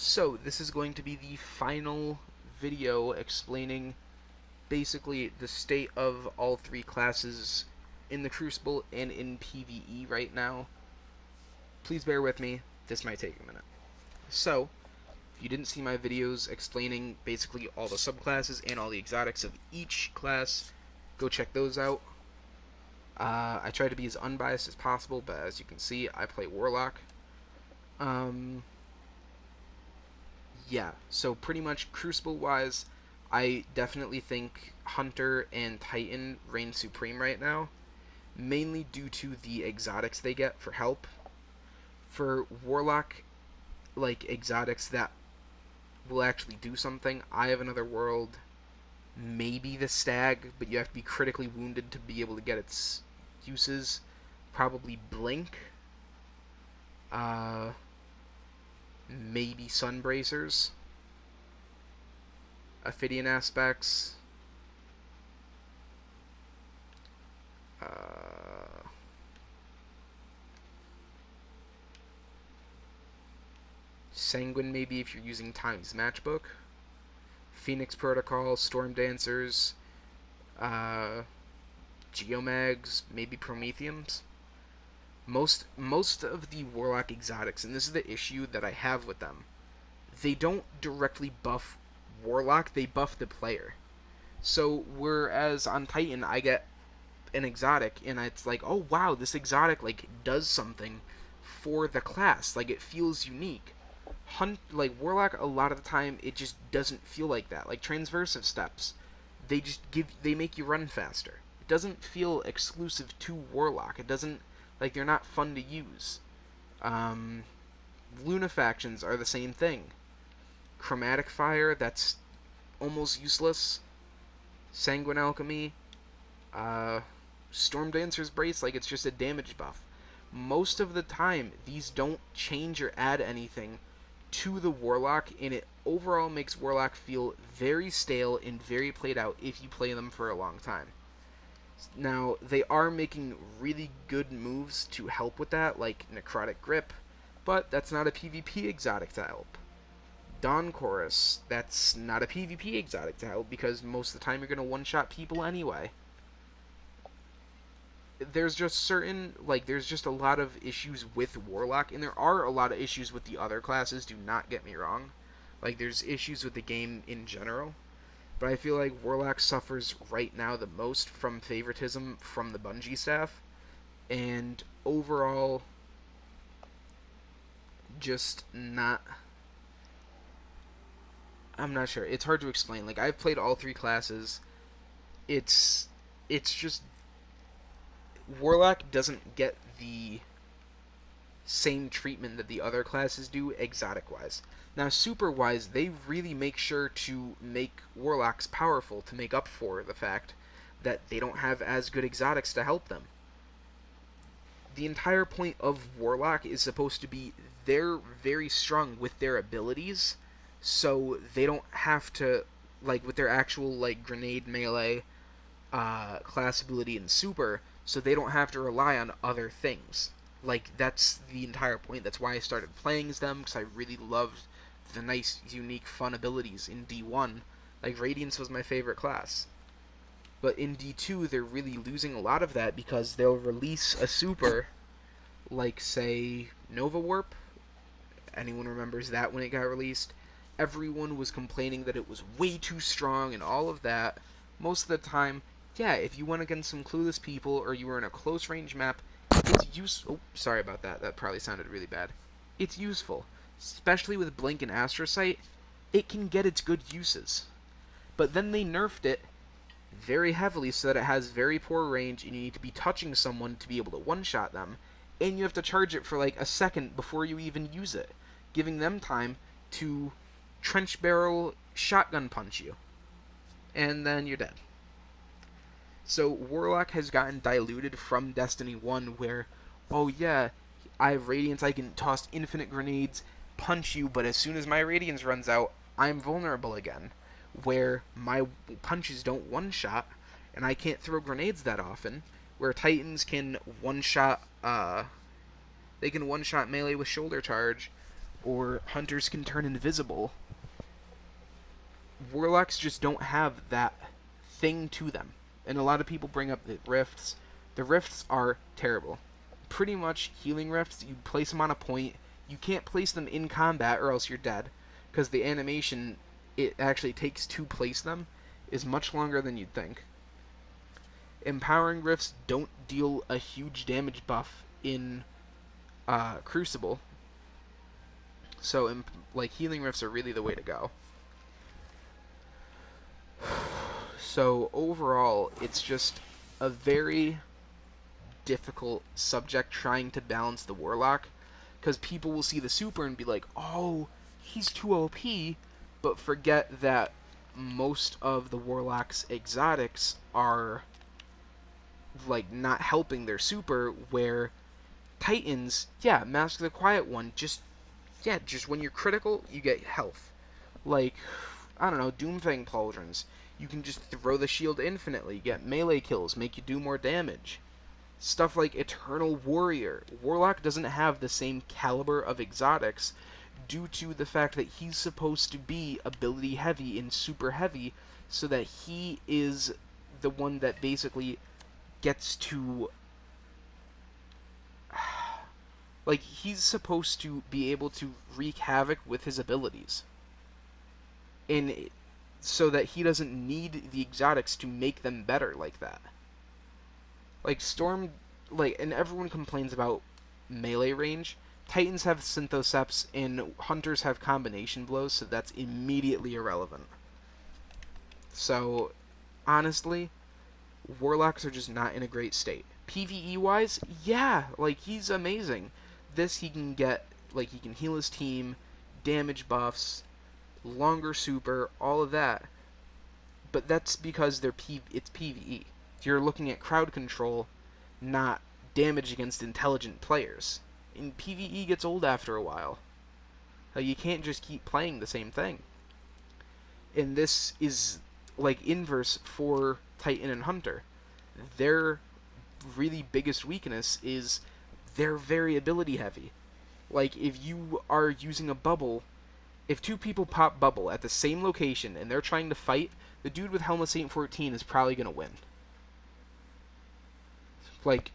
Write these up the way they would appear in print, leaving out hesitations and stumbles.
So, this is going to be the final video explaining basically the state of all three classes in the Crucible and in PvE right now. Please bear with me, this might take a minute. So, if you didn't see my videos explaining basically all the subclasses and all the exotics of each class, go check those out. I try to be as unbiased as possible, but as you can see, I play Warlock. Yeah, so pretty much Crucible-wise, I definitely think Hunter and Titan reign supreme right now, mainly due to the exotics they get for help. For Warlock, like, exotics that will actually do something, Eye of Another World, maybe the Stag, but you have to be critically wounded to be able to get its uses. Probably Blink. Uh, Maybe Sunbracers. Ophidian aspects. Sanguine maybe if you're using Time's Matchbook. Phoenix Protocol, Storm Dancers, Geomags, maybe Prometheums. Most of the Warlock exotics, and this is the issue that I have with them, they don't directly buff Warlock, they buff the player. So whereas on Titan I get an exotic and it's like, oh wow, this exotic like does something for the class, like it feels unique. Warlock, a lot of the time it just doesn't feel like that. Like transversive steps, they make you run faster. It doesn't feel exclusive to Warlock. It doesn't, like, they're not fun to use. Lunafactions are the same thing. Chromatic Fire, that's almost useless. Sanguine Alchemy, Storm Dancer's Brace, like, it's just a damage buff. Most of the time, these don't change or add anything to the Warlock, and it overall makes Warlock feel very stale and very played out if you play them for a long time. Now, they are making really good moves to help with that, like Necrotic Grip, but that's not a PvP exotic to help. Dawn Chorus, that's not a PvP exotic to help because most of the time you're going to one-shot people anyway. There's just a lot of issues with Warlock, and there are a lot of issues with the other classes, do not get me wrong. Like, there's issues with the game in general, but I feel like Warlock suffers right now the most from favoritism from the Bungie staff, and overall, just not... I'm not sure. It's hard to explain. Like, I've played all three classes. It's just Warlock doesn't get the same treatment that the other classes do exotic-wise. Now, super-wise, they really make sure to make Warlocks powerful to make up for the fact that they don't have as good exotics to help them. The entire point of Warlock is supposed to be they're very strong with their abilities, so they don't have to, like, with their actual, like, grenade melee class ability and super, so they don't have to rely on other things. Like, that's the entire point. That's why I started playing as them, because I really loved the nice, unique, fun abilities in D1. Like, Radiance was my favorite class. But in D2, they're really losing a lot of that because they'll release a super, like, say, Nova Warp. Anyone remembers that when it got released? Everyone was complaining that it was way too strong and all of that. Most of the time, yeah, if you went against some clueless people or you were in a close range map, it's useful. Oh, sorry about that. That probably sounded really bad. It's useful. Especially with Blink and Astrocyte, it can get its good uses. But then they nerfed it very heavily so that it has very poor range and you need to be touching someone to be able to one-shot them, and you have to charge it for like a second before you even use it, giving them time to trench barrel shotgun punch you. And then you're dead. So Warlock has gotten diluted from Destiny 1 where, oh yeah, I have Radiance, I can toss infinite grenades, punch you, but as soon as my Radiance runs out, I'm vulnerable again. Where my punches don't one-shot, and I can't throw grenades that often, where Titans can one-shot, they can one-shot melee with shoulder charge, or hunters can turn invisible. Warlocks just don't have that thing to them. And a lot of people bring up the rifts. The rifts are terrible. Pretty much healing rifts, you place them on a point. You can't place them in combat or else you're dead. Because the animation it actually takes to place them is much longer than you'd think. Empowering rifts don't deal a huge damage buff in Crucible. So, like, healing rifts are really the way to go. So, overall, it's just a very difficult subject trying to balance the Warlock. Because people will see the super and be like, oh, he's too OP, but forget that most of the Warlock's exotics are, like, not helping their super, where Titans, yeah, Mask of the Quiet One, just when you're critical, you get health. Like, I don't know, Doomfang Pauldrons. You can just throw the shield infinitely, get melee kills, make you do more damage. Stuff like Eternal Warrior. Warlock doesn't have the same caliber of exotics due to the fact that he's supposed to be ability heavy and super heavy, so that he is the one that basically gets to... like, he's supposed to be able to wreak havoc with his abilities. And so that he doesn't need the exotics to make them better like that. Like, Storm, like, and everyone complains about melee range. Titans have Synthoceps, and Hunters have combination blows, so that's immediately irrelevant. So, honestly, Warlocks are just not in a great state. PvE-wise, yeah, like, he's amazing. This, he can get, like, he can heal his team, damage buffs, longer super, all of that. But that's because it's PvE. You're looking at crowd control, not damage against intelligent players. And PvE gets old after a while. You can't just keep playing the same thing. And this is, like, inverse for Titan and Hunter. Their really biggest weakness is they're very ability heavy. Like, if you are using a bubble, if two people pop bubble at the same location and they're trying to fight, the dude with Helm of Saint 14 is probably going to win. Like,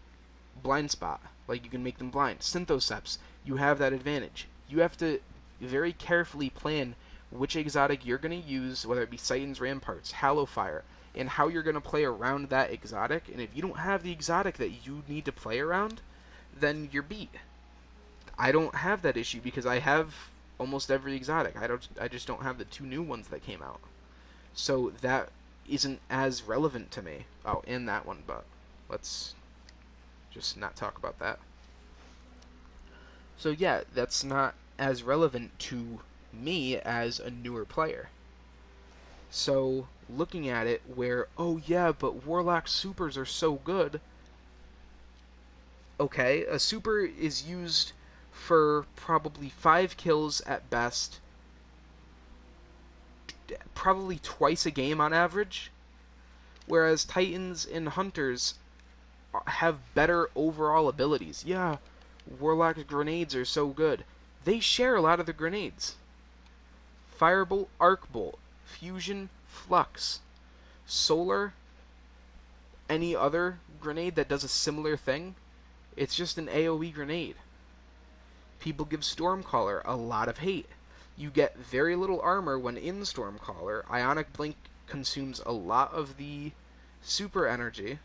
blind spot. Like, you can make them blind. Synthoceps, you have that advantage. You have to very carefully plan which exotic you're going to use, whether it be Titan's Ramparts, Hallowfire, and how you're going to play around that exotic. And if you don't have the exotic that you need to play around, then you're beat. I don't have that issue because I have almost every exotic. I just don't have the two new ones that came out. So that isn't as relevant to me. Oh, and that one, but let's just not talk about that. So yeah, that's not as relevant to me as a newer player. So looking at it where, oh yeah, but Warlock supers are so good. Okay, a super is used for probably 5 kills at best, probably twice a game on average, whereas Titans and Hunters have better overall abilities. Yeah, Warlock's grenades are so good. They share a lot of the grenades. Firebolt, Arc Bolt, Fusion, Flux, Solar, any other grenade that does a similar thing, it's just an AoE grenade. People give Stormcaller a lot of hate. You get very little armor when in Stormcaller. Ionic Blink consumes a lot of the super energy.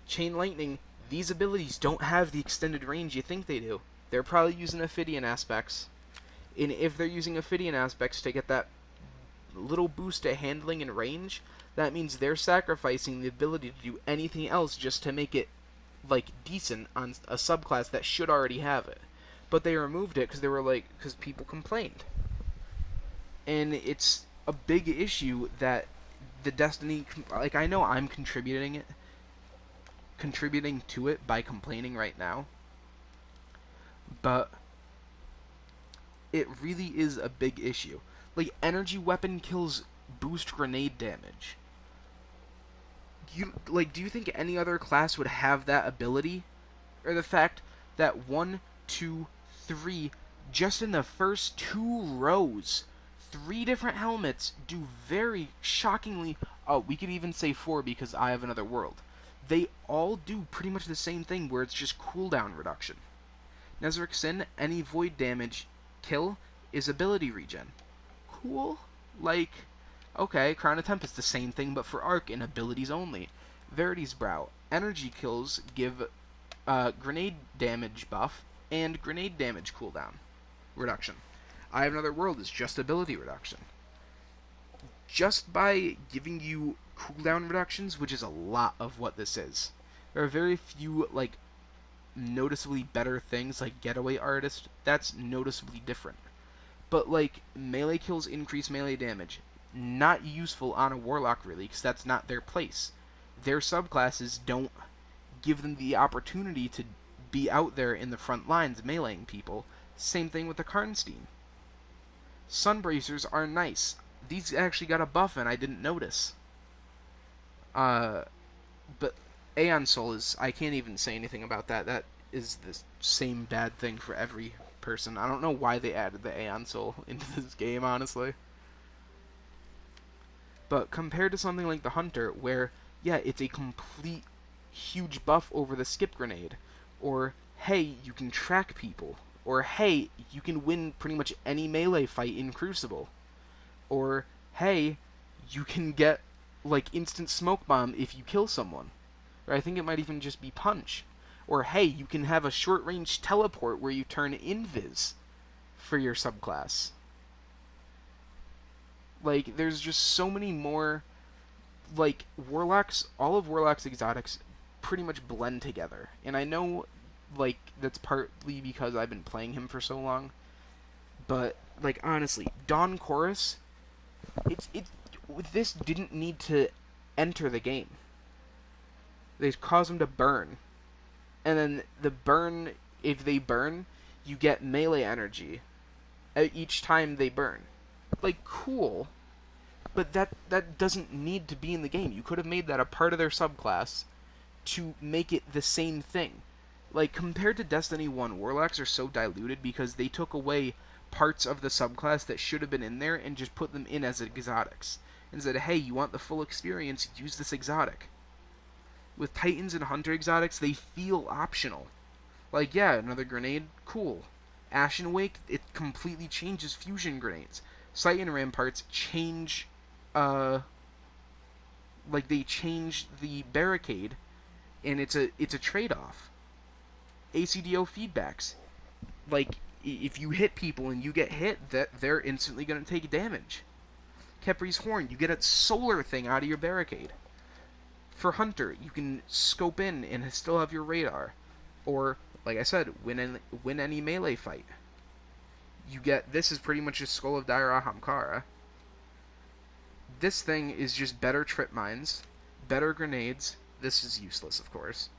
Chain Lightning, these abilities don't have the extended range you think they do. They're probably using Ophidian Aspects. And if they're using Ophidian Aspects to get that little boost at handling and range, that means they're sacrificing the ability to do anything else just to make it, like, decent on a subclass that should already have it. But they removed it because they were like, because people complained. And it's a big issue that the Destiny, like, I know I'm contributing to it by complaining right now, but it really is a big issue. Like, energy weapon kills boost grenade damage. Do you think any other class would have that ability? Or the fact that 1, 2, 3 just in the first 2 rows, 3 different helmets do very shockingly. Oh, we could even say 4 because I have another world. They all do pretty much the same thing where it's just cooldown reduction. Nezarec Sin, any void damage kill is ability regen. Cool. Like, okay, Crown of Tempest, the same thing but for arc and abilities only. Verity's Brow, energy kills give grenade damage buff and grenade damage cooldown reduction. I Have Another World is just ability reduction. Just by giving you cooldown reductions, which is a lot of what this is, there are very few, like, noticeably better things, like Getaway Artist, that's noticeably different. But, like, melee kills increase melee damage. Not useful on a Warlock, really, because that's not their place. Their subclasses don't give them the opportunity to be out there in the front lines meleeing people. Same thing with the Karnstein. Sunbracers are nice. These actually got a buff and I didn't notice. But Aeon Soul is... I can't even say anything about that. That is the same bad thing for every person. I don't know why they added the Aeon Soul into this game, honestly. But compared to something like the Hunter, where, yeah, it's a complete huge buff over the skip grenade, or, hey, you can track people, or, hey, you can win pretty much any melee fight in Crucible, or, hey, you can get, like, instant smoke bomb if you kill someone, or I think it might even just be punch, or, hey, you can have a short-range teleport where you turn invis for your subclass. Like, there's just so many more, like, Warlocks, all of Warlock's exotics pretty much blend together. And I know, like, that's partly because I've been playing him for so long. But, like, honestly, Dawn Chorus, this didn't need to enter the game. They cause them to burn. And then the burn, if they burn, you get melee energy each time they burn. Like, cool. But that doesn't need to be in the game. You could have made that a part of their subclass to make it the same thing. Like, compared to Destiny 1, Warlocks are so diluted because they took away parts of the subclass that should have been in there and just put them in as exotics. And said, hey, you want the full experience, use this exotic. With Titans and Hunter exotics, they feel optional. Like, yeah, another grenade, cool. Ashen Wake, it completely changes fusion grenades. Sight and Ramparts change, like, they change the barricade, and it's a trade-off. ACDO feedbacks, like, if you hit people and you get hit, they're instantly going to take damage. Kepri's Horn, you get a solar thing out of your barricade. For Hunter, you can scope in and still have your radar. Or, like I said, win any melee fight. You get, this is pretty much a Skull of Daira Hamkara. This thing is just better trip mines, better grenades. This is useless, of course.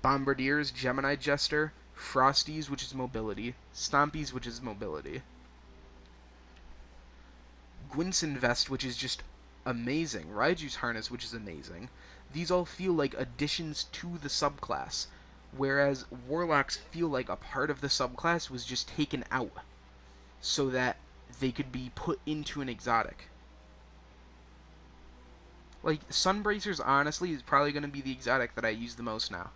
Bombardiers, Gemini Jester, Frosties, which is mobility, Stompies, which is mobility. Gwynson Vest, which is just amazing. Raiju's Harness, which is amazing. These all feel like additions to the subclass, whereas Warlocks feel like a part of the subclass was just taken out so that they could be put into an exotic. Like, Sunbracers, honestly, is probably going to be the exotic that I use the most now.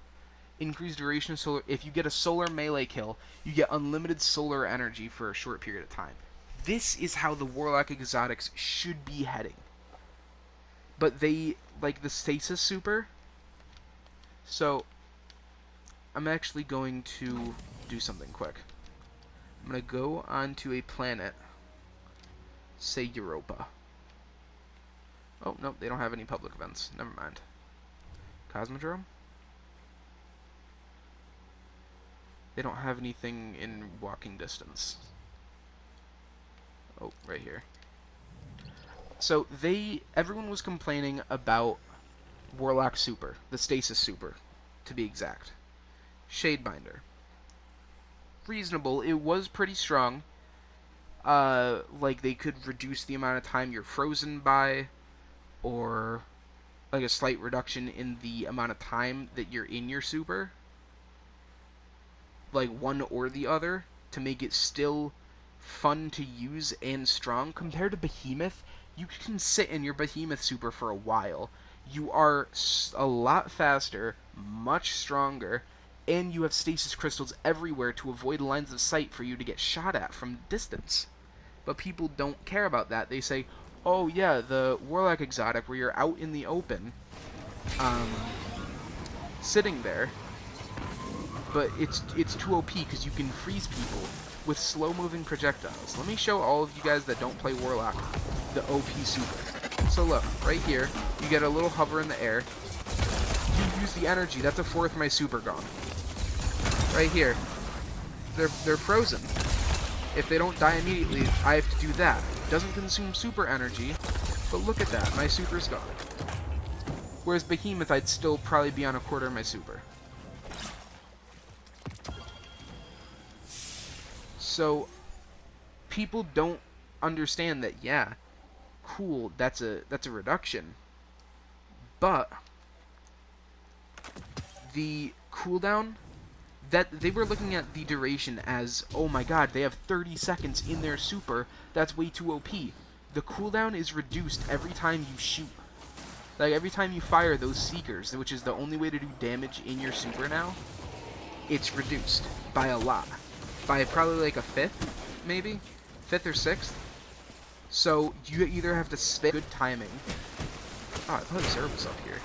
Increased duration of solar... If you get a solar melee kill, you get unlimited solar energy for a short period of time. This is how the Warlock exotics should be heading. But they... Like, the Stasis Super... So, I'm actually going to do something quick. I'm going to go onto a planet, say Europa. Oh, no, they don't have any public events. Never mind. Cosmodrome? They don't have anything in walking distance. Oh, right here. So, everyone was complaining about Warlock Super, the Stasis Super, to be exact. Shadebinder. Reasonable. It was pretty strong. Like, they could reduce the amount of time you're frozen by, or, like, a slight reduction in the amount of time that you're in your super. Like, one or the other. to make it still fun to use and strong. Compared to Behemoth, you can sit in your Behemoth super for a while. You are a lot faster, much stronger, and you have stasis crystals everywhere to avoid lines of sight for you to get shot at from distance. But people don't care about that. They say, oh yeah, the Warlock exotic where you're out in the open, sitting there, but it's too OP because you can freeze people with slow-moving projectiles. Let me show all of you guys that don't play Warlock the OP super. So look, right here, you get a little hover in the air. You use the energy. That's a fourth of my super gone. Right here, they're frozen. If they don't die immediately, I have to do that. Doesn't consume super energy, but look at that, my super's gone. Whereas Behemoth, I'd still probably be on a quarter of my super. So, people don't understand that, yeah, cool, that's a reduction, but the cooldown, that they were looking at the duration as, oh my god, they have 30 seconds in their super, that's way too OP. The cooldown is reduced every time you shoot. Like, every time you fire those Seekers, which is the only way to do damage in your super now, it's reduced by a lot. By probably like a fifth, maybe? Fifth or sixth? So, you either have to spit good timing. Oh, I thought Zerb was up here.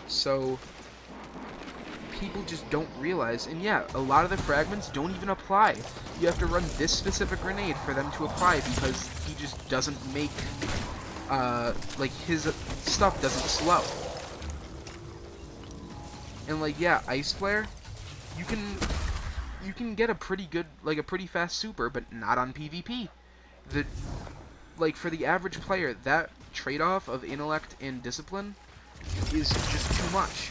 So, people just don't realize, and yeah, a lot of the fragments don't even apply. You have to run this specific grenade for them to apply because he just doesn't make, like, his stuff doesn't slow. And like, yeah, Ice Flare, you can get a pretty good, like a pretty fast super, but not on PvP. Like, for the average player, that trade-off of intellect and discipline is just too much.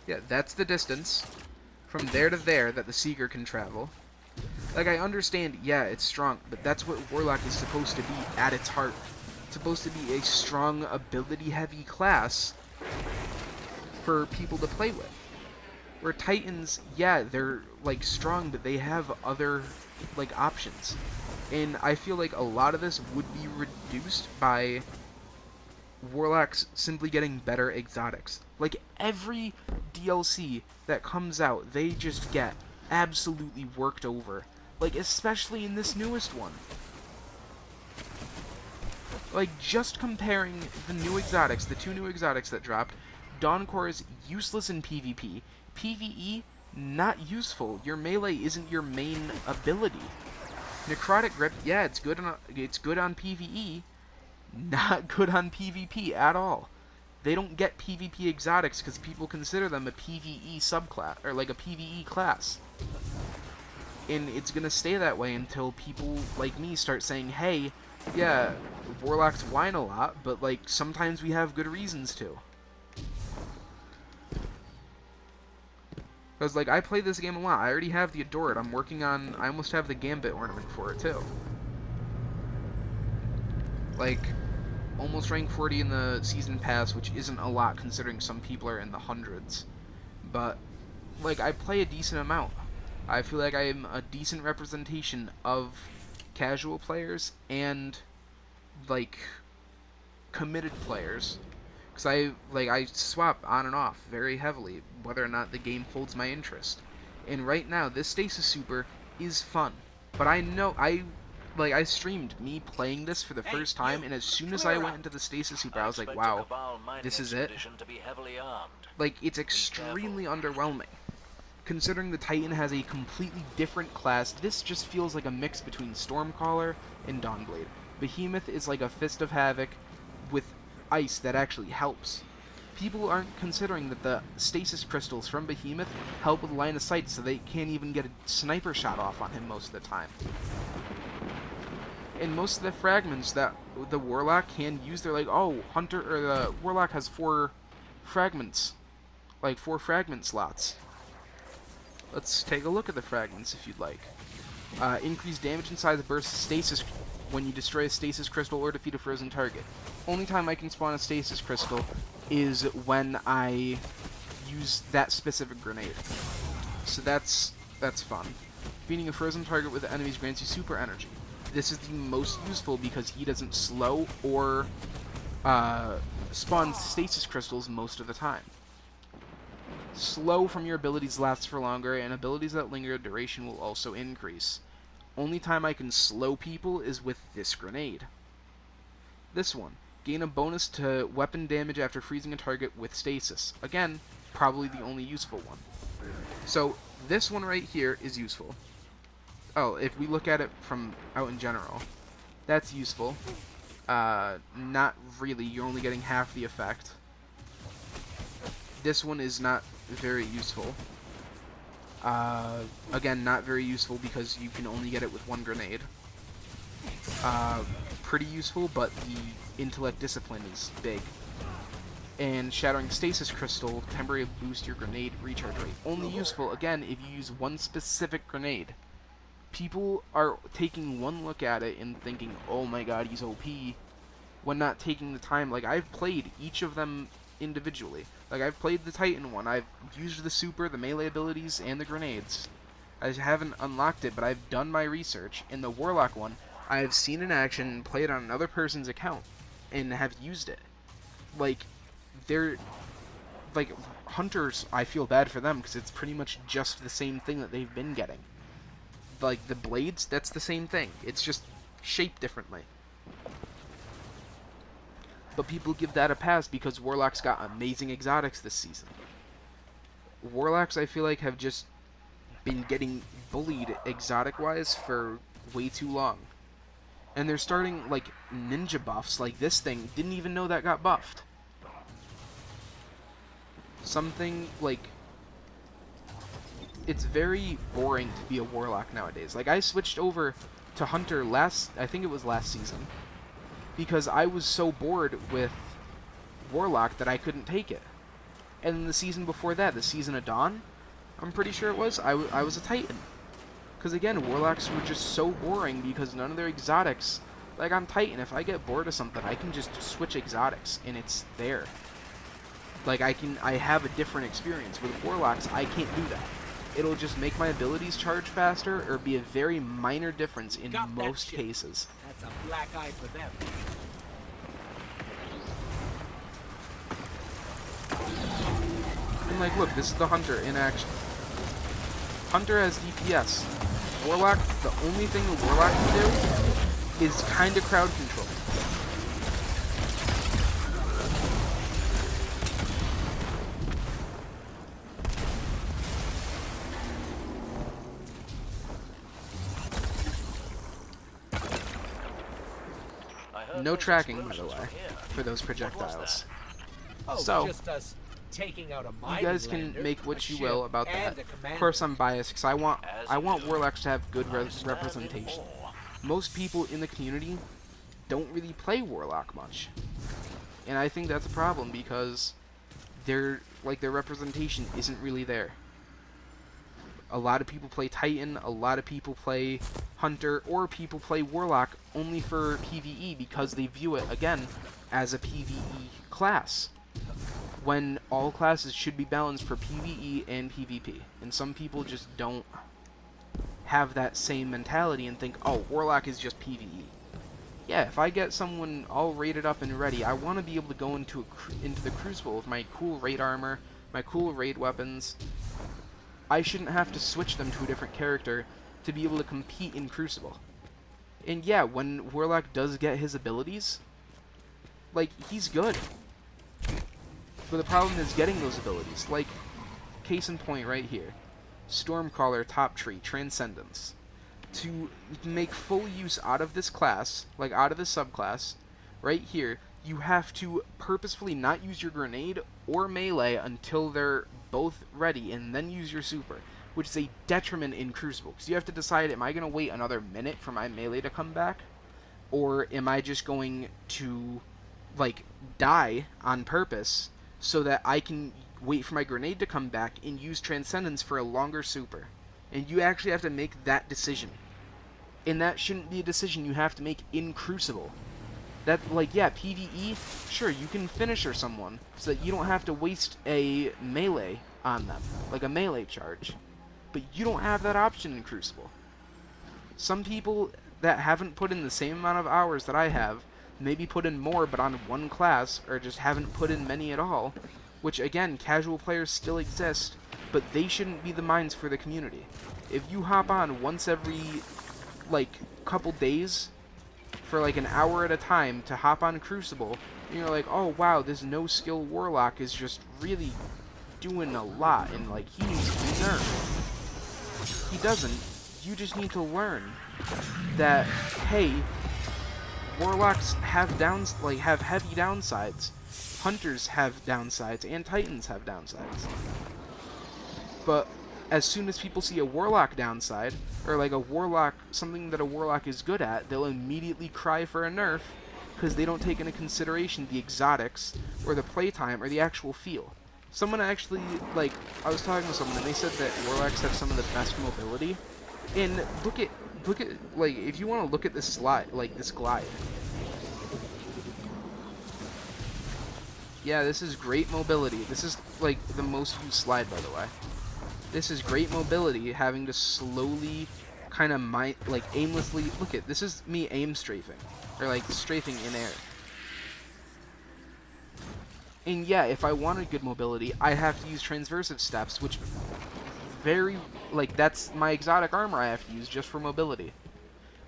Yeah, that's the distance from there to there that the Seeker can travel. Like, I understand, yeah, it's strong, but that's what Warlock is supposed to be at its heart. It's supposed to be a strong, ability-heavy class for people to play with. Where Titans, yeah, they're, like, strong, but they have other, like, options. And I feel like a lot of this would be reduced by Warlocks simply getting better exotics. Like, every DLC that comes out, they just get absolutely worked over. Like, especially in this newest one. Like, just comparing the new exotics, the two new exotics that dropped, Dawncore is useless in PvP. PvE, not useful. Your melee isn't your main ability. Necrotic Grip, yeah, it's good on PvE, not good on PvP at all. They don't get PvP exotics because people consider them a PvE subclass, or like a PvE class. And it's gonna stay that way until people like me start saying, hey, yeah, Warlocks whine a lot, but like sometimes we have good reasons to. Because, like, I play this game a lot. I already have the Adored. I almost have the Gambit ornament for it, too. Like, almost rank 40 in the Season Pass, which isn't a lot considering some people are in the hundreds. But, like, I play a decent amount. I feel like I am a decent representation of casual players and, like, committed players. Because I swap on and off very heavily, whether or not the game holds my interest. And right now, this Stasis Super is fun. But I know, I streamed me playing this for the first time, and as soon as I went into the Stasis Super, I was like, wow, this is it? Like, it's extremely underwhelming. Considering the Titan has a completely different class, this just feels like a mix between Stormcaller and Dawnblade. Behemoth is like a Fist of Havoc with ice that actually helps. People aren't considering that the stasis crystals from Behemoth help with line of sight, so they can't even get a sniper shot off on him most of the time. And most of the fragments that the Warlock can use, they're like, oh, Hunter or the Warlock has 4 fragments, like 4 fragment slots. Let's take a look at the fragments if you'd like. Increased damage and size burst stasis when you destroy a stasis crystal or defeat a frozen target. Only time I can spawn a stasis crystal is when I use that specific grenade. So that's fun. Defeating a frozen target with enemies grants you super energy. This is the most useful because he doesn't slow or spawn stasis crystals most of the time. Slow from your abilities lasts for longer, and abilities that linger duration will also increase. Only time I can slow people is with this grenade. This one. Gain a bonus to weapon damage after freezing a target with stasis. Again, probably the only useful one. So, this one right here is useful. Oh, if we look at it from out in general, that's useful. Not really, you're only getting half the effect. This one is not very useful. Again, not very useful because you can only get it with one grenade. Pretty useful, but the intellect discipline is big. And shattering stasis crystal, temporarily boost your grenade recharge rate. Only useful, again, if you use one specific grenade. People are taking one look at it and thinking, oh my god, he's OP, when not taking the time. Like, I've played each of them individually. Like, I've played the Titan one, I've used the super, the melee abilities, and the grenades. I haven't unlocked it, but I've done my research. In the Warlock one, I've seen in action and played on another person's account, and have used it. Like, they're... like, hunters, I feel bad for them, because it's pretty much just the same thing that they've been getting. Like, the blades, that's the same thing. It's just shaped differently. But people give that a pass because Warlocks got amazing exotics this season. Warlocks, I feel like, have just been getting bullied exotic-wise for way too long. And they're starting, like, ninja buffs, like this thing, didn't even know that got buffed. Something, like... it's very boring to be a Warlock nowadays. Like, I switched over to Hunter I think it was last season, because I was so bored with Warlock that I couldn't take it. And the season before that, the season of Dawn, I'm pretty sure it was, I was a Titan. Because again, Warlocks were just so boring because none of their exotics... like, on Titan, if I get bored of something, I can just switch exotics, and it's there. Like, I have a different experience. With Warlocks, I can't do that. It'll just make my abilities charge faster, or be a very minor difference in most cases. That's a black eye for them. And like, look, this is the Hunter in action. Hunter has DPS. Warlock, the only thing the Warlock can do is kind of crowd control. No tracking, by the way, for those projectiles. So, just us taking out a you guys can make what you will about that. Of course, I'm biased because I want Warlocks to have good representation. Most people in the community don't really play Warlock much, and I think that's a problem because their representation isn't really there. A lot of people play Titan, a lot of people play Hunter, or people play Warlock only for PvE because they view it, again, as a PvE class. When all classes should be balanced for PvE and PvP. And some people just don't have that same mentality and think, oh, Warlock is just PvE. Yeah, if I get someone all rated up and ready, I want to be able to go into the Crucible with my cool raid armor, my cool raid weapons. I shouldn't have to switch them to a different character to be able to compete in Crucible. And yeah, when Warlock does get his abilities, like, he's good. But the problem is getting those abilities. Like, case in point right here. Stormcaller, Top Tree, Transcendence. To make full use out of this class, like out of this subclass, right here, you have to purposefully not use your grenade or melee until they're both ready, and then use your super, which is a detriment in Crucible, because you have to decide, am I going to wait another minute for my melee to come back, or am I just going to, like, die on purpose so that I can wait for my grenade to come back and use Transcendence for a longer super. And you actually have to make that decision. And that shouldn't be a decision you have to make in Crucible. That, like, yeah, PvE, sure, you can finisher someone so that you don't have to waste a melee on them, like a melee charge. But you don't have that option in Crucible. Some people that haven't put in the same amount of hours that I have, maybe put in more but on one class, or just haven't put in many at all, which again, casual players still exist, but they shouldn't be the minds for the community. If you hop on once every, like, couple days, for like an hour at a time to hop on Crucible, and you're like, oh wow, this no-skill Warlock is just really doing a lot, and like, he needs to be nerfed. He doesn't. You just need to learn that, hey, Warlocks have have heavy downsides. Hunters have downsides, and Titans have downsides. But as soon as people see a Warlock downside, or like a Warlock, something that a Warlock is good at, they'll immediately cry for a nerf, because they don't take into consideration the exotics, or the playtime, or the actual feel. Someone actually, like, I was talking to someone, and they said that Warlocks have some of the best mobility. And look at, like, if you want to look at this slide, like, this glide. Yeah, this is great mobility. This is, like, the most used slide, by the way. This is great mobility, having to slowly, kind of, like, aimlessly, look at, this is me aim strafing, or, like, strafing in air. And yeah, if I wanted good mobility, I have to use transversive steps, which that's my exotic armor I have to use just for mobility.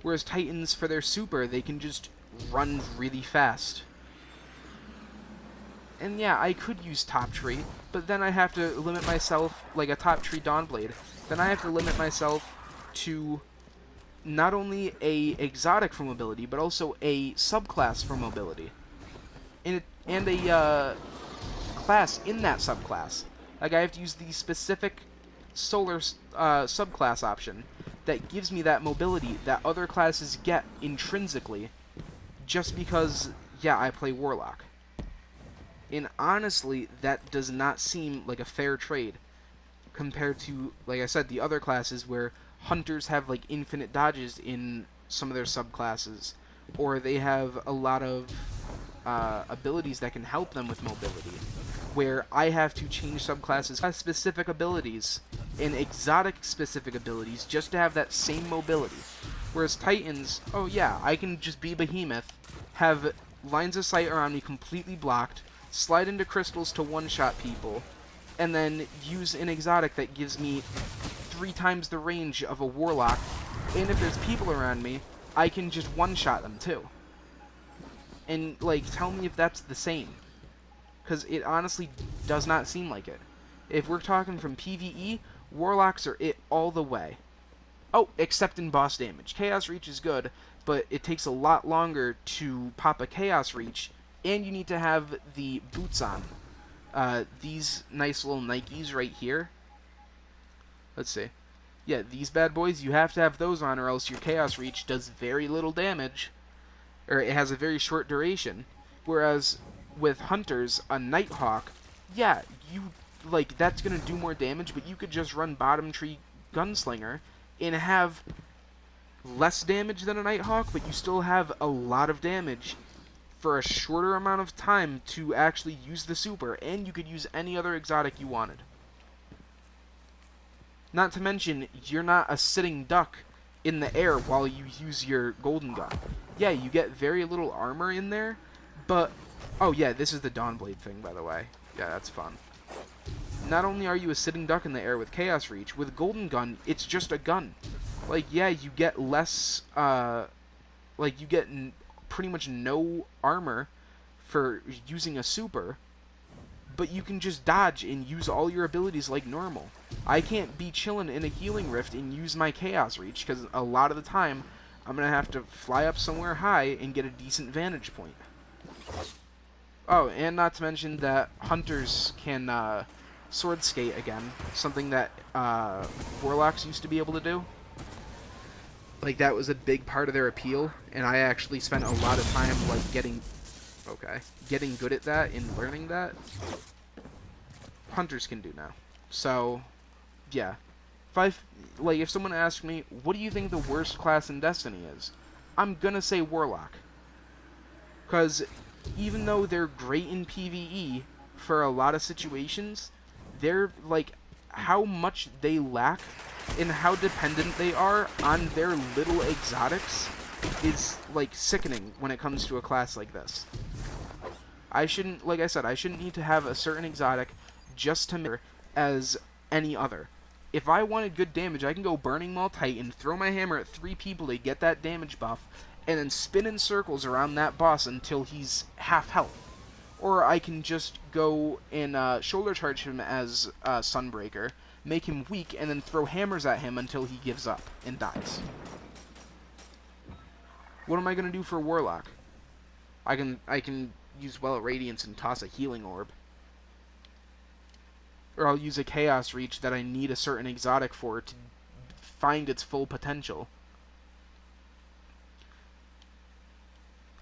Whereas Titans, for their super, they can just run really fast. And yeah, I could use Top Tree, but then I have to limit myself, like a Top Tree Dawnblade, then I have to limit myself to not only a exotic for mobility, but also a subclass for mobility. And a class in that subclass. Like, I have to use the specific solar subclass option that gives me that mobility that other classes get intrinsically, just because, yeah, I play Warlock. And honestly, that does not seem like a fair trade compared to, like I said, the other classes where hunters have like infinite dodges in some of their subclasses, or they have a lot of abilities that can help them with mobility, where I have to change subclasses specific abilities and exotic specific abilities just to have that same mobility. Whereas Titans, oh yeah, I can just be Behemoth, have lines of sight around me completely blocked, slide into crystals to one-shot people, and then use an exotic that gives me 3 times the range of a Warlock, and if there's people around me, I can just one-shot them too. And, like, tell me if that's the same. Because it honestly does not seem like it. If we're talking from PvE, Warlocks are it all the way. Oh, except in boss damage. Chaos Reach is good, but it takes a lot longer to pop a Chaos Reach, and you need to have the boots on. These nice little Nikes right here. Let's see. Yeah, these bad boys, you have to have those on, or else your Chaos Reach does very little damage. Or it has a very short duration. Whereas with Hunters, a Nighthawk, yeah, that's gonna do more damage, but you could just run Bottom Tree Gunslinger and have less damage than a Nighthawk, but you still have a lot of damage for a shorter amount of time to actually use the super, and you could use any other exotic you wanted. Not to mention, you're not a sitting duck in the air while you use your golden gun. Yeah, you get very little armor in there, but... Oh yeah, this is the Dawnblade thing, by the way. Yeah, that's fun. Not only are you a sitting duck in the air with Chaos Reach, with Golden Gun, it's just a gun. Like, yeah, you get less, you get pretty much no armor for using a super, but you can just dodge and use all your abilities like normal. I can't be chilling in a healing rift and use my Chaos Reach, because a lot of the time, I'm going to have to fly up somewhere high and get a decent vantage point. Oh, and not to mention that Hunters can sword skate again, something that Warlocks used to be able to do. Like, that was a big part of their appeal, and I actually spent a lot of time, like, getting good at that and learning that. Hunters can do now. So, yeah. If someone asks me, what do you think the worst class in Destiny is? I'm gonna say Warlock. Because even though they're great in PvE for a lot of situations, they're like how much they lack and how dependent they are on their little exotics is like sickening when it comes to a class like this. I shouldn't, like I said, I shouldn't need to have a certain exotic just to mirror as any other. If I wanted good damage, I can go Burning Maul Titan, throw my hammer at 3 people to get that damage buff, and then spin in circles around that boss until he's half health. Or I can just go and shoulder charge him as Sunbreaker, make him weak, and then throw hammers at him until he gives up and dies. What am I going to do for Warlock? I can use Well Radiance and toss a healing orb. Or I'll use a Chaos Reach that I need a certain exotic for to find its full potential.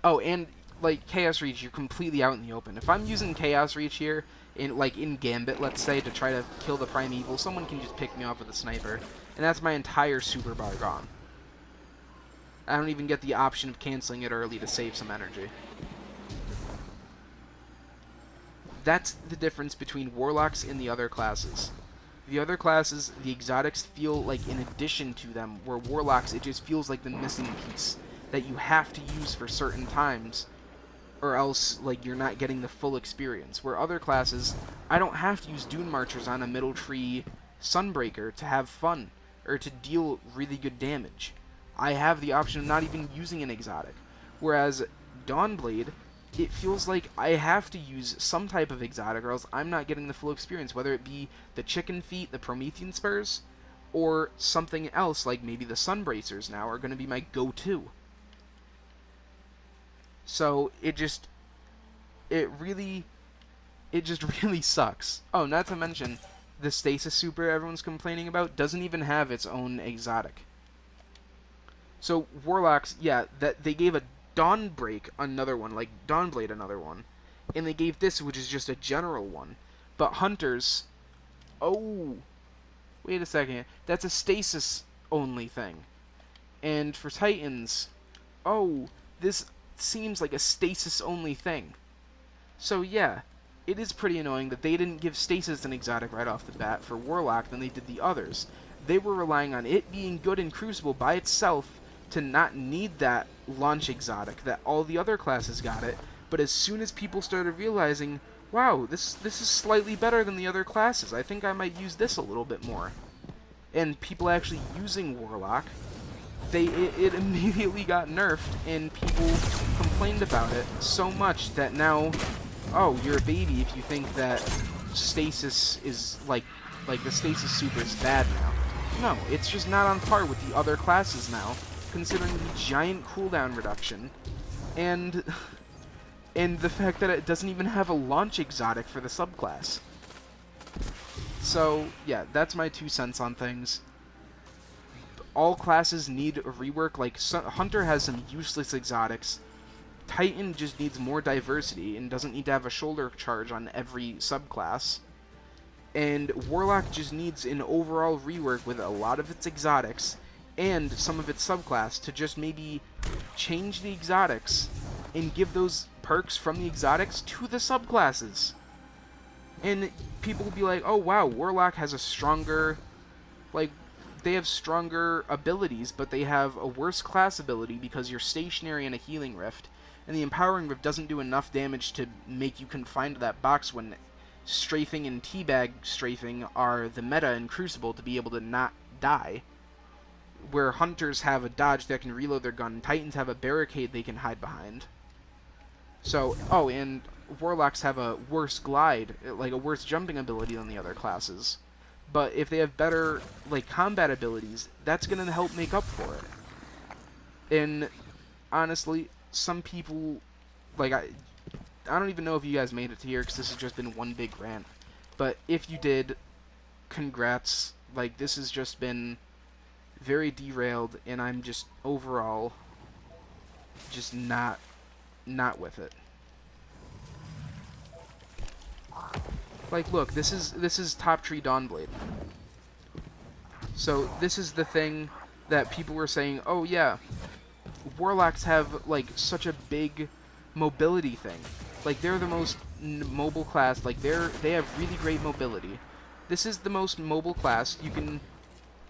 Oh, and like Chaos Reach, you're completely out in the open. If I'm using Chaos Reach here, in Gambit, let's say, to try to kill the Primeval, someone can just pick me off with a sniper, and that's my entire super bar gone. I don't even get the option of canceling it early to save some energy. That's the difference between Warlocks and the other classes. The other classes, the exotics feel like an addition to them, where Warlocks, it just feels like the missing piece that you have to use for certain times, or else like you're not getting the full experience. Where other classes, I don't have to use Dune Marchers on a middle tree Sunbreaker to have fun, or to deal really good damage. I have the option of not even using an exotic. Whereas Dawnblade, it feels like I have to use some type of exotic or else I'm not getting the full experience, whether it be the Chicken Feet, the Promethean Spurs, or something else like maybe the Sunbracers now are going to be my go-to. So it just really sucks. Oh, not to mention, the Stasis Super everyone's complaining about doesn't even have its own exotic. So Warlocks, yeah, that they gave a Dawnbreak another one, like Dawnblade another one, and they gave this, which is just a general one. But Hunters, oh, wait a second, that's a stasis only thing. And for Titans, oh, this seems like a stasis only thing. So yeah, it is pretty annoying that they didn't give stasis an exotic right off the bat for Warlock than they did the others. They were relying on it being good in Crucible by itself to not need that launch exotic that all the other classes got it, but as soon as people started realizing, wow, this is slightly better than the other classes, I think I might use this a little bit more, and people actually using Warlock, it immediately got nerfed, and people complained about it so much that now, oh, you're a baby if you think that stasis is like the stasis super is bad now. No, it's just not on par with the other classes now, considering the giant cooldown reduction, and the fact that it doesn't even have a launch exotic for the subclass. So, yeah, that's my 2 cents on things. All classes need a rework, like Hunter has some useless exotics, Titan just needs more diversity and doesn't need to have a shoulder charge on every subclass, and Warlock just needs an overall rework with a lot of its exotics and some of its subclass to just maybe change the exotics and give those perks from the exotics to the subclasses. And people will be like, oh wow, Warlock has a stronger, like, they have stronger abilities, but they have a worse class ability because you're stationary in a healing rift, and the empowering rift doesn't do enough damage to make you confined to that box when strafing and teabag strafing are the meta in Crucible to be able to not die. Where Hunters have a dodge that can reload their gun, Titans have a barricade they can hide behind. So, oh, and Warlocks have a worse glide, like a worse jumping ability than the other classes. But if they have better, like, combat abilities, that's going to help make up for it. And, honestly, some people, like, I don't even know if you guys made it to here, because this has just been one big rant. But if you did, congrats. Like, this has just been very derailed, and I'm just overall just not with it. Like, look, this is top tree Dawnblade. So this is the thing that people were saying, oh yeah, warlocks have like such a big mobility thing. Like they're the most mobile class. Like they have really great mobility. This is the most mobile class. You can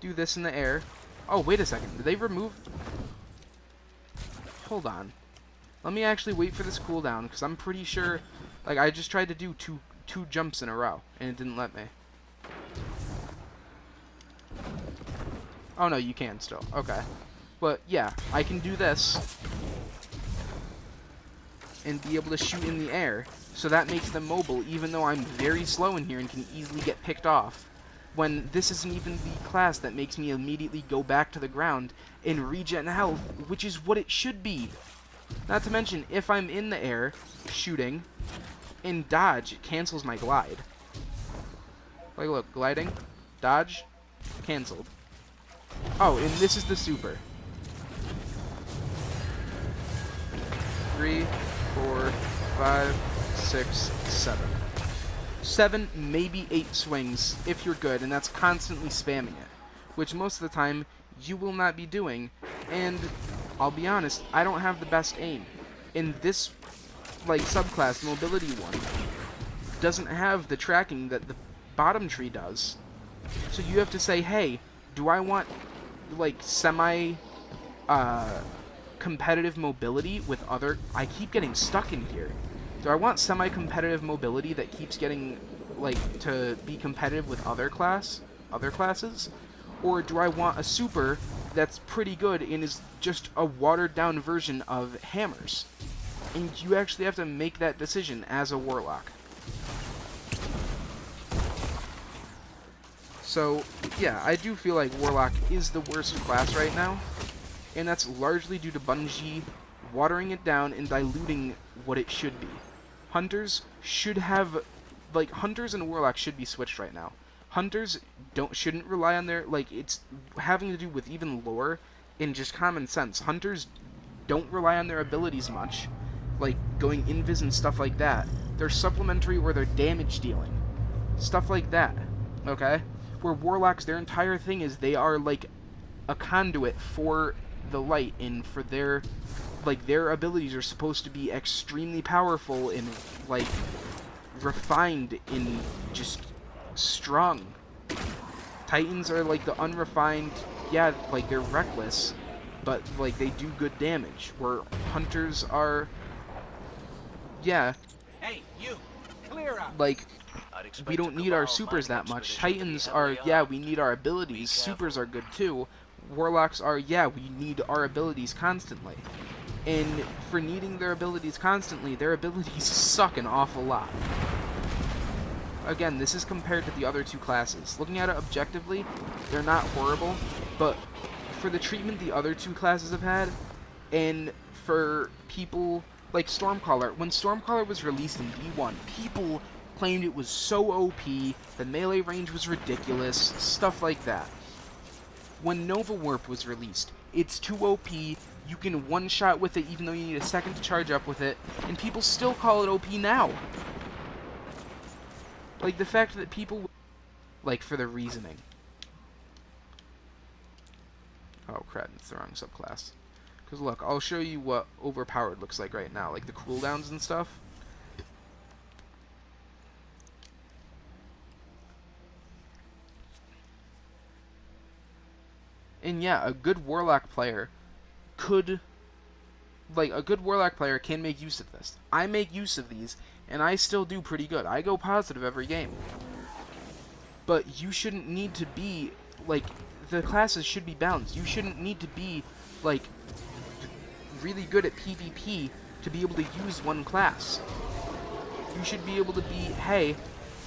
do this in the air. Oh, wait a second. Did they remove? Hold on. Let me actually wait for this cooldown because I'm pretty sure. Like I just tried to do two jumps in a row and it didn't let me. Oh no, you can still. Okay. But yeah, I can do this and be able to shoot in the air. So that makes them mobile, even though I'm very slow in here and can easily get picked off. When this isn't even the class that makes me immediately go back to the ground and regen health, which is what it should be. Not to mention, if I'm in the air, shooting, and dodge, it cancels my glide. Like, look, gliding, dodge, cancelled. Oh, and this is the super. 3, 4, 5, 6, 7. 7, maybe 8 swings if you're good, and that's constantly spamming it, which most of the time you will not be doing. And I'll be honest, I don't have the best aim. In this like subclass, mobility one doesn't have the tracking that the bottom tree does. So you have to say, hey, do I want like semi competitive mobility with other... I keep getting stuck in here. Do I want semi-competitive mobility that keeps getting, like, to be competitive with other classes? Or do I want a super that's pretty good and is just a watered-down version of hammers? And you actually have to make that decision as a warlock. So, yeah, I do feel like warlock is the worst class right now. And that's largely due to Bungie watering it down and diluting what it should be. Hunters should have, like, Hunters and Warlocks should be switched right now. Hunters shouldn't rely on their, like, it's having to do with even lore and just common sense. Hunters don't rely on their abilities much, like going invis and stuff like that. They're supplementary or they're damage dealing. Stuff like that, okay? Where Warlocks, their entire thing is they are, like, a conduit for the light, and for their abilities are supposed to be extremely powerful and like refined and just strong. Titans are like the unrefined, yeah, like they're reckless, but like they do good damage. Where hunters are, yeah, Hey, you! Clear up! like we don't need our supers that much. Titans are, yeah, we need our abilities. Supers are good too. Warlocks are, yeah, we need our abilities constantly. And for needing their abilities constantly, their abilities suck an awful lot. Again, this is compared to the other two classes. Looking at it objectively, they're not horrible, but for the treatment the other two classes have had, and for people like Stormcaller, when Stormcaller was released in D1, people claimed it was so OP, the melee range was ridiculous, stuff like that. When Nova Warp was released, it's too OP, you can one-shot with it even though you need a second to charge up with it, and people still call it OP now. Like, the fact that people... Like, for the reasoning. Oh, crap, it's the wrong subclass. Because, look, I'll show you what overpowered looks like right now, like the cooldowns and stuff. And yeah, a good Warlock player could... Like, a good Warlock player can make use of this. I make use of these, and I still do pretty good. I go positive every game. But you shouldn't need to be, like, the classes should be balanced. You shouldn't need to be, like, really good at PvP to be able to use one class. You should be able to be, hey,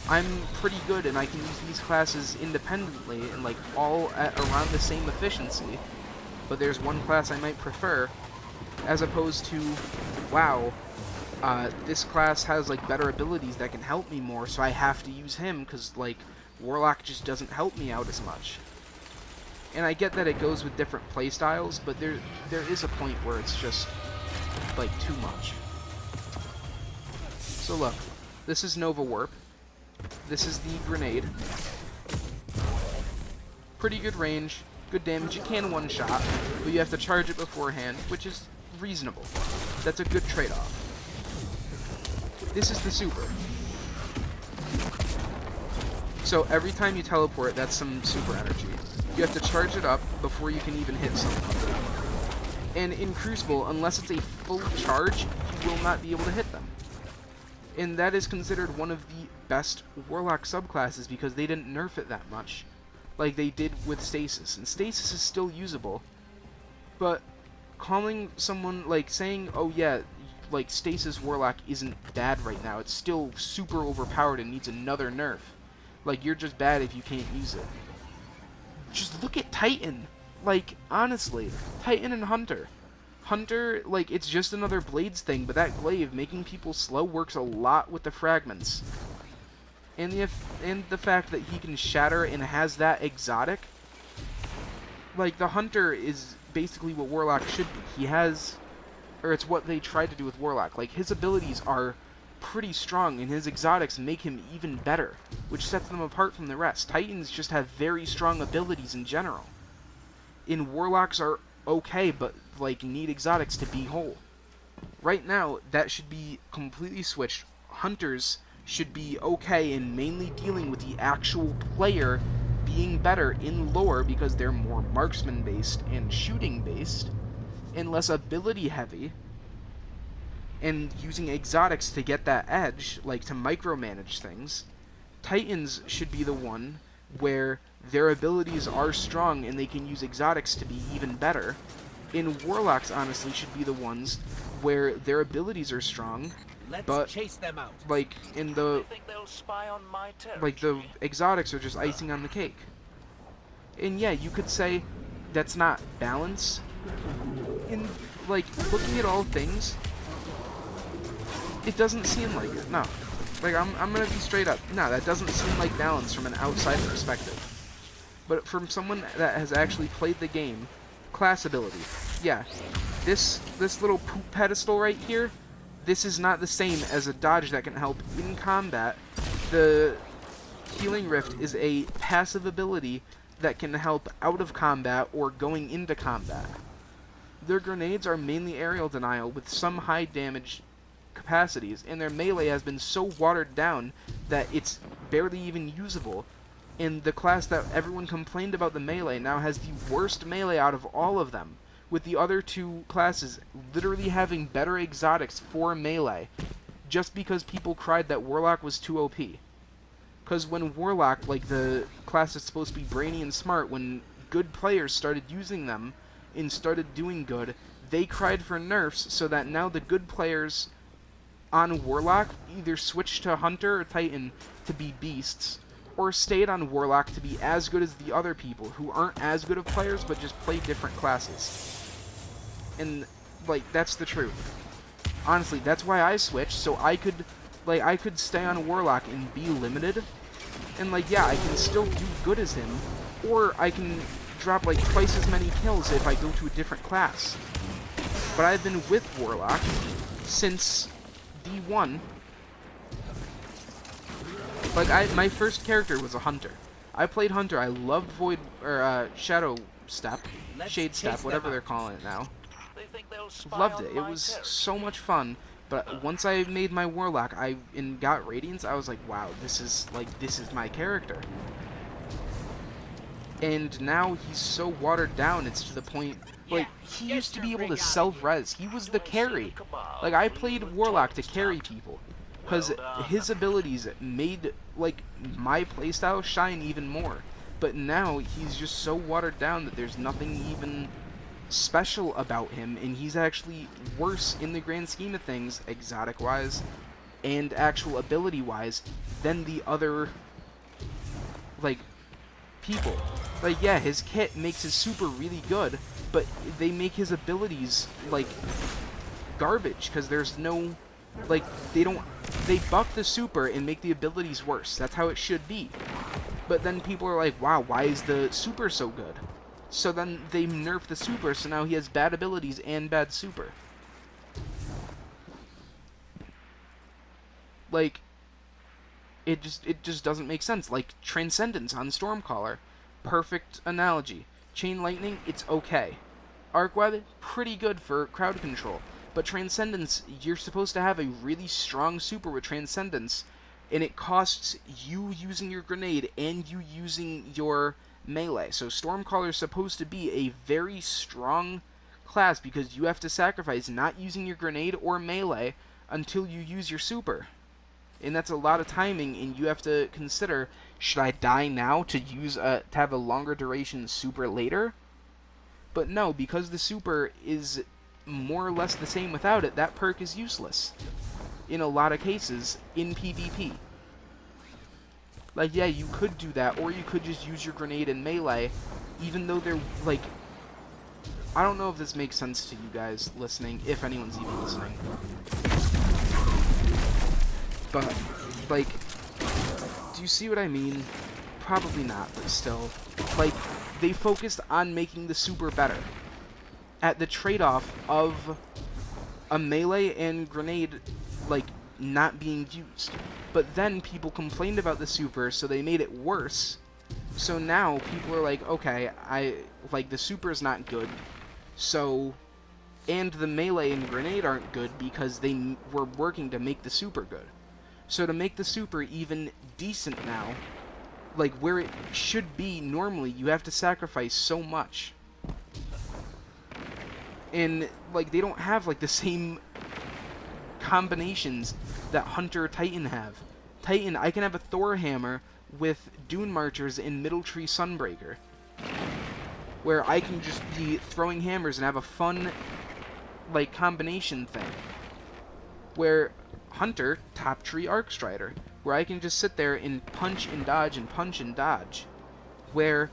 I'm pretty good and I can use these classes independently and like all at around the same efficiency, but there's one class I might prefer, as opposed to, wow, this class has like better abilities that can help me more, so I have to use him because like Warlock just doesn't help me out as much. And I get that it goes with different playstyles, but there is a point where it's just like too much. So look, this is Nova Warp. This is the grenade. pretty good range, good damage. You can one-shot, but you have to charge it beforehand, which is reasonable. That's a good trade-off. This is the super. So every time you teleport, that's some super energy. You have to charge it up before you can even hit something. And in Crucible, unless it's a full charge, you will not be able to hit them. And that is considered one of the best Warlock subclasses because they didn't nerf it that much, like they did with Stasis. And Stasis is still usable, but calling someone, like, saying, oh yeah, like, Stasis Warlock isn't bad right now, it's still super overpowered and needs another nerf. Like, you're just bad if you can't use it. Just look at Titan. Like, honestly, Titan and Hunter. Hunter, like, it's just another Blades thing, but that glaive, making people slow, works a lot with the fragments. And the fact that he can shatter and has that exotic. Like, the Hunter is basically what Warlock should be. He has, or it's what they tried to do with Warlock. Like, his abilities are pretty strong, and his exotics make him even better, which sets them apart from the rest. Titans just have very strong abilities in general. And Warlocks are okay, but, like, need exotics to be whole. Right now, that should be completely switched. Hunters should be okay in mainly dealing with the actual player being better in lore because they're more marksman-based and shooting-based, and less ability-heavy, and using exotics to get that edge, like to micromanage things. Titans should be the one where their abilities are strong and they can use exotics to be even better. And Warlocks, honestly, should be the ones where their abilities are strong, but chase them out. Like in the They think they'll spy on my like the exotics are just icing on the cake. And yeah, you could say that's not balance. In like looking at all things, it doesn't seem like it. No. Like, I'm gonna be straight up. No, that doesn't seem like balance from an outside perspective. But from someone that has actually played the game, class ability. Yeah. This little poop pedestal right here, this is not the same as a dodge that can help in combat. The Healing Rift is a passive ability that can help out of combat or going into combat. Their grenades are mainly aerial denial with some high damage capacities, and their melee has been so watered down that it's barely even usable. And the class that everyone complained about the melee now has the worst melee out of all of them, with the other two classes literally having better exotics for melee, just because people cried that Warlock was too OP. Because when Warlock, like the class that's supposed to be brainy and smart, when good players started using them and started doing good, they cried for nerfs so that now the good players on Warlock either switched to Hunter or Titan to be beasts, or stayed on Warlock to be as good as the other people who aren't as good of players but just play different classes. And, like, that's the truth. Honestly, that's why I switched, so I could stay on Warlock and be limited, and, like, yeah, I can still do good as him, or I can drop, like, twice as many kills if I go to a different class. But I've been with Warlock since D1. Like, my first character was a Hunter. I played Hunter. I loved Shadow Step, Shade Step, whatever they're calling it now. They think they'll spy Loved on it. It my was territory. so much fun. But once I made my Warlock, and got Radiance, I was like, wow, this is my character. And now he's so watered down, it's to the point, like, he used to be able to self-res. He was the carry. Like, I played Warlock to carry people, because his abilities made, like, my playstyle shine even more. But now, he's just so watered down that there's nothing even special about him, and he's actually worse in the grand scheme of things, exotic-wise, and actual ability-wise, than the other, like, people. Like, yeah, his kit makes his super really good, but they make his abilities, like, garbage, because there's no, like, they buff the super and make the abilities worse. That's how it should be. But then people are like, wow, why is the super so good? So then they nerf the super, so now he has bad abilities and bad super. Like, it just doesn't make sense. Like, Transcendence on Stormcaller. perfect analogy. Chain Lightning, it's okay. Arc Web, pretty good for crowd control. But Transcendence, you're supposed to have a really strong super with Transcendence, and it costs you using your grenade and you using your melee. So Stormcaller is supposed to be a very strong class because you have to sacrifice not using your grenade or melee until you use your super. And that's a lot of timing, and you have to consider, should I die now to have a longer duration super later? But no, because the super is more or less the same without it, that perk is useless in a lot of cases in PvP. Like, yeah, you could do that, or you could just use your grenade and melee, even though they're, like, I don't know if this makes sense to you guys listening, if anyone's even listening. But, like, do you see what I mean? Probably not, but still. Like, they focused on making the super better at the trade-off of a melee and grenade, like, not being used. But then people complained about the super, so they made it worse. So now people are like, okay, the super is not good, so, and the melee and grenade aren't good because they were working to make the super good. So to make the super even decent now, like where it should be normally, you have to sacrifice so much. And, like, they don't have, like, the same combinations that Hunter Titan have. Titan, I can have a Thor hammer with Dune Marchers in Middle Tree Sunbreaker, where I can just be throwing hammers and have a fun, like, combination thing. Where Hunter, Top Tree Arcstrider, where I can just sit there and punch and dodge and punch and dodge, where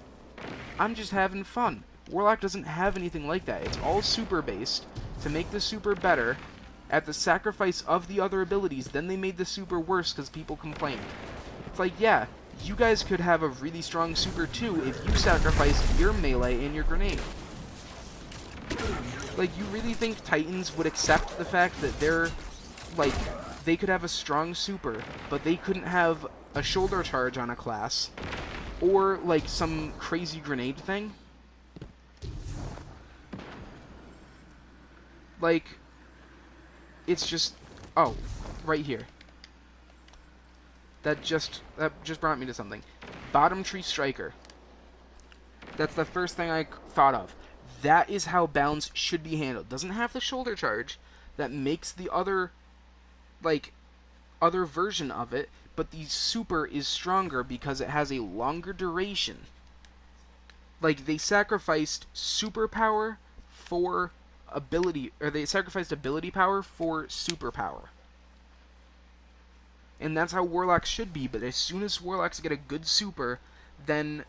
I'm just having fun. Warlock doesn't have anything like that. It's all super based to make the super better at the sacrifice of the other abilities. Then they made the super worse because people complained. It's like, yeah, you guys could have a really strong super too if you sacrificed your melee and your grenade. Like, you really think Titans would accept the fact that they're, like, they could have a strong super, but they couldn't have a shoulder charge on a class, or, like, some crazy grenade thing? Like, it's just, oh, right here. That just brought me to something. Bottom Tree Striker. That's the first thing I thought of. That is how balance should be handled. Doesn't have the shoulder charge that makes the other, like, other version of it, but the super is stronger because it has a longer duration. Like, they sacrificed superpower for ability, or they sacrificed ability power for superpower. And that's how Warlocks should be, but as soon as Warlocks get a good super, then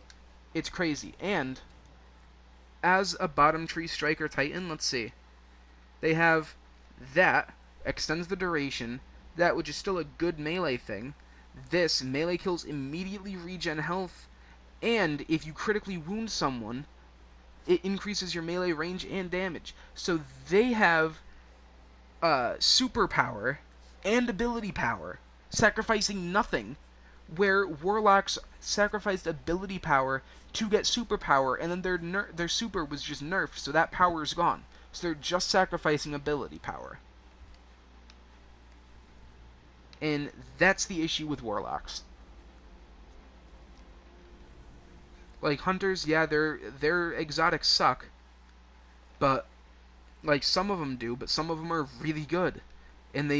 it's crazy. And as a Bottom Tree Striker Titan, let's see, they have that, extends the duration, that, which is still a good melee thing. This, melee kills immediately regen health, and if you critically wound someone, it increases your melee range and damage. So they have superpower and ability power, sacrificing nothing, where Warlocks sacrificed ability power to get superpower, and then their super was just nerfed, so that power is gone. So they're just sacrificing ability power. And that's the issue with Warlocks. Like, Hunters, yeah, their exotics suck, but, like, some of them do, but some of them are really good. And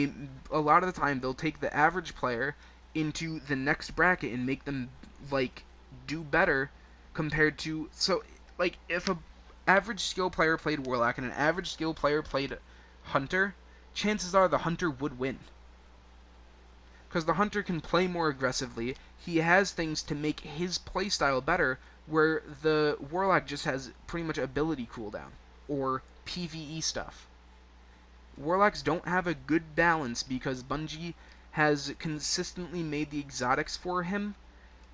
a lot of the time, they'll take the average player into the next bracket and make them, like, do better compared to, so, like, if a average skill player played Warlock and an average skill player played Hunter, chances are the Hunter would win. Because the Hunter can play more aggressively, he has things to make his playstyle better, where the Warlock just has pretty much ability cooldown, or PvE stuff. Warlocks don't have a good balance because Bungie has consistently made the exotics for him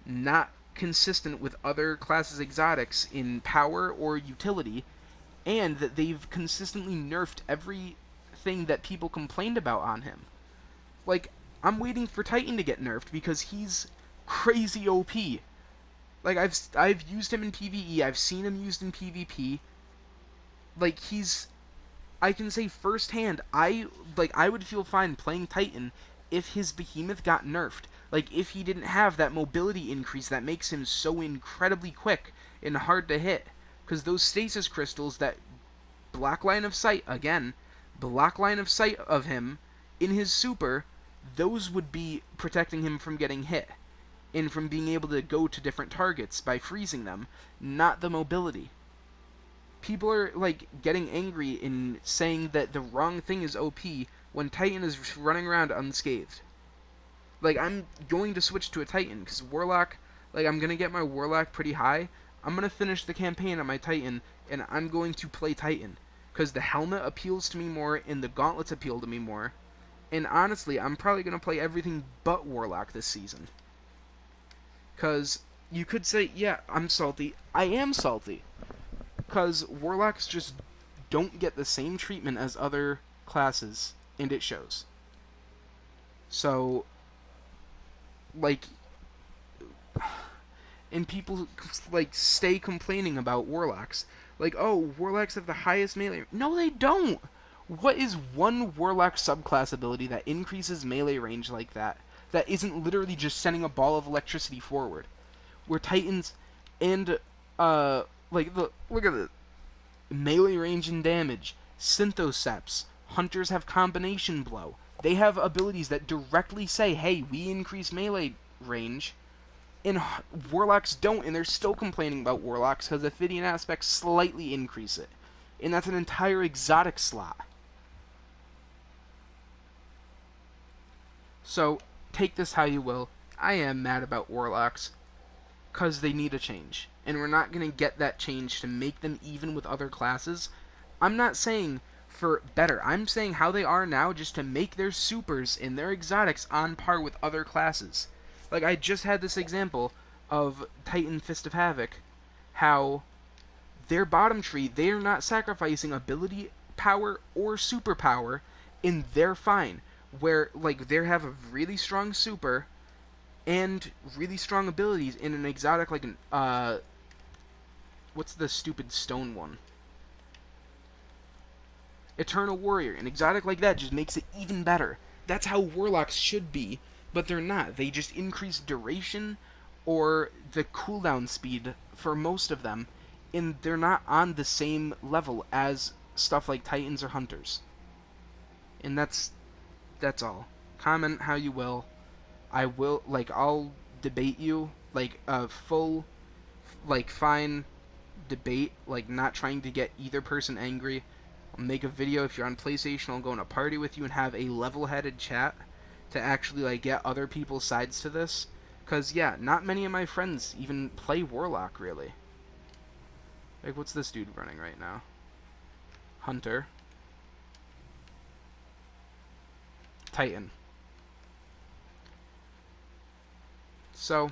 not consistent with other classes' exotics in power or utility, and that they've consistently nerfed everything that people complained about on him. Like, I'm waiting for Titan to get nerfed because he's crazy OP. Like, I've used him in PvE, I've seen him used in PvP. Like, I can say firsthand, I would feel fine playing Titan if his behemoth got nerfed. Like, if he didn't have that mobility increase that makes him so incredibly quick and hard to hit. Because those stasis crystals that block line of sight, again, block line of sight of him in his super, those would be protecting him from getting hit and from being able to go to different targets by freezing them, not the mobility. People are like getting angry and saying that the wrong thing is OP when Titan is running around unscathed. Like, I'm going to switch to a Titan because Warlock, like, I'm gonna get my Warlock pretty high. I'm gonna finish the campaign on my Titan and I'm going to play Titan because the helmet appeals to me more and the gauntlets appeal to me more. And honestly, I'm probably gonna play everything but Warlock this season. Because you could say, yeah, I'm salty. I am salty. Because Warlocks just don't get the same treatment as other classes, and it shows. So, like, and people, like, stay complaining about Warlocks. Like, oh, Warlocks have the highest melee. No, they don't! What is one Warlock subclass ability that increases melee range like that? That isn't literally just sending a ball of electricity forward? Where Titans and, look at the melee range and damage. Synthoceps. Hunters have combination blow. They have abilities that directly say, hey, we increase melee range. And Warlocks don't, and they're still complaining about Warlocks because Ophidian aspects slightly increase it. And that's an entire exotic slot. So, take this how you will. I am mad about Warlocks because they need a change. And we're not going to get that change to make them even with other classes. I'm not saying for better. I'm saying how they are now just to make their supers and their exotics on par with other classes. Like, I just had this example of Titan Fist of Havoc, how their bottom tree, they are not sacrificing ability, power, or superpower, and they're fine. Where, like, they have a really strong super and really strong abilities in an exotic, like an, what's the stupid stone one? Eternal Warrior. An exotic like that just makes it even better. That's how Warlocks should be, but they're not. They just increase duration or the cooldown speed for most of them, and they're not on the same level as stuff like Titans or Hunters. And that's all. Comment how you will. I'll debate you, like, a full, like, fine debate, like, not trying to get either person angry. I'll make a video if you're on PlayStation, I'll go in a party with you and have a level-headed chat to actually, like, get other people's sides to this. Because, yeah, not many of my friends even play Warlock, really. Like, what's this dude running right now? Hunter. Titan. So,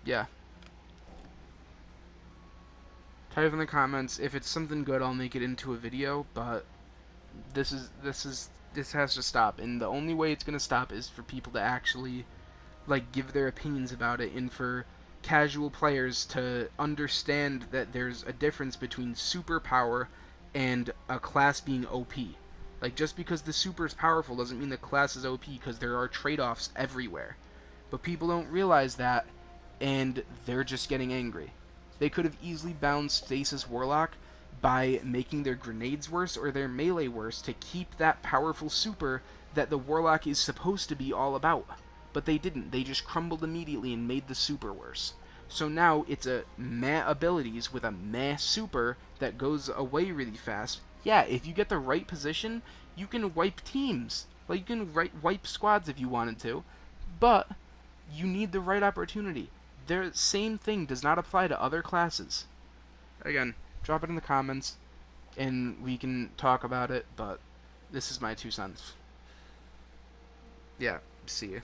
yeah. Type in the comments. If it's something good, I'll make it into a video, but this has to stop. And the only way it's gonna stop is for people to actually, like, give their opinions about it, and for casual players to understand that there's a difference between superpower and a class being OP. Like, just because the super is powerful doesn't mean the class is OP, because there are trade-offs everywhere. But people don't realize that, and they're just getting angry. They could have easily balanced Stasis Warlock by making their grenades worse or their melee worse to keep that powerful super that the Warlock is supposed to be all about. But they didn't. They just crumbled immediately and made the super worse. So now it's a meh abilities with a meh super that goes away really fast. Yeah, if you get the right position, you can wipe teams. Like, you can wipe squads if you wanted to. But you need the right opportunity. The same thing does not apply to other classes. Again, drop it in the comments, and we can talk about it, but this is my 2 cents. Yeah, see you.